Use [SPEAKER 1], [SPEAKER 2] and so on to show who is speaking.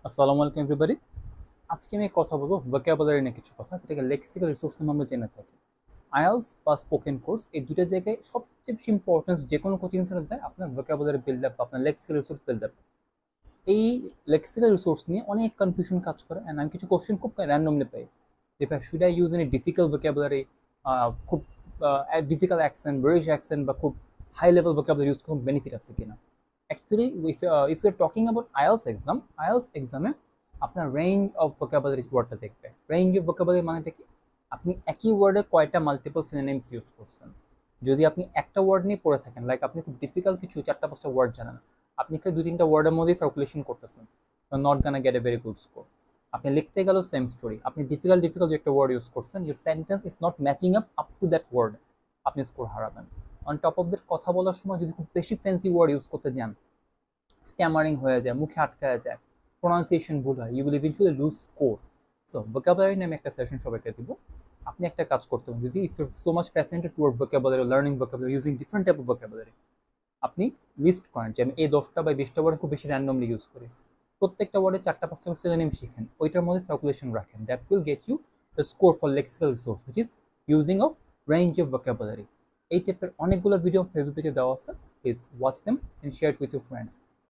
[SPEAKER 1] আসসালামু আলাইকুম এভরিবডি। আজকে আমি কথা বলবো ভোকাবুলারি নিয়ে কিছু কথা, যেটাকে লেক্সিক্যাল রিসোর্স নামে আমরা জেনে থাকি। আইএলস বা স্পোকেন কোর্স, এই দুটো জায়গায় সবচেয়ে বেশি ইম্পর্টেন্স যে কোনো কোচিং সেন্টার দেয় আপনার ভোকাবুলারি বিল্ড আপ বা আপনার লেক্সিক্যাল রিসোর্স বিল্ড আপ। এই লেক্সিক্যাল রিসোর্স নিয়ে অনেক কনফিউশন কাজ করে, অ্যান্ড আমি কিছু কোশ্চেন খুব র্যান্ডমলি পাই যে ভাই, should I use any difficult vocabulary, খুব ডিফিকাল্ট অ্যাকসেন্ট, ব্রিটিশ অ্যাকসেন্ট বা খুব হাই লেভেল ভোকাবুলারি ইউজ করুন, বেনিফিট আছে কিনা। Actually if you are talking about IELTS এক্সামে আপনার রেঞ্জ অফ ভোকাবুলারি ওয়ার্ডটা দেখবে। রেঞ্জ অফ ভোকাবুলারি মানেটা কি? আপনি একই ওয়ার্ডে কয়টা মাল্টিপল সিনোনিমস ইউজ করছেন। যদি আপনি একটা ওয়ার্ড নিয়ে পড়ে থাকেন, লাইক আপনি খুব ডিফিকাল্ট কিছু 4টা 5টা ওয়ার্ড জানেন, আপনি কি 2-3টা ওয়ার্ডের মধ্যেই সার্কুলেশন করতেছেন, not gonna get a very good score. আপনি লিখতে গেল সেম স্টোরি, আপনি ডিফিকাল্ট ডিফিকাল্ট একটা ওয়ার্ড ইউজ করছেন, your sentence is not matching up to that word, আপনি স্কোর হারাবেন। অন টপ অফ দ্যাট, কথা বলার সময় যদি খুব বেশি ফ্যান্সি ওয়ার্ড ইউজ করতে যান, স্ট্যামারিং হয়ে যায়, মুখে আটকায় যায়, প্রোনাউন্সিয়েশন ভুল হয়, you will eventually lose score. So vocabulary নিয়ে আমি একটা সেশন সবাইকে দিব। আপনি একটা কাজ করতে পারেন, যদি if you so much fascinated toward vocabulary, learning vocabulary using different type of vocabulary, আপনি লিস্ট করেন যে আমি এই 10টা বা 20টা ওয়ার্ড খুব বেশি র্যান্ডমলি ইউজ করি। প্রত্যেকটা ওয়ার্ডে 4টা 5টা সিনোনিম শিখেন, ওইটার মধ্যে সার্কুলেশন রাখেন। That will get you the score for lexical resource which is using of range of vocabulary. এই টাইপের অনেকগুলো ভিডিও ফেসবুক পেজে দেওয়া আছে, please watch them and share with your friends.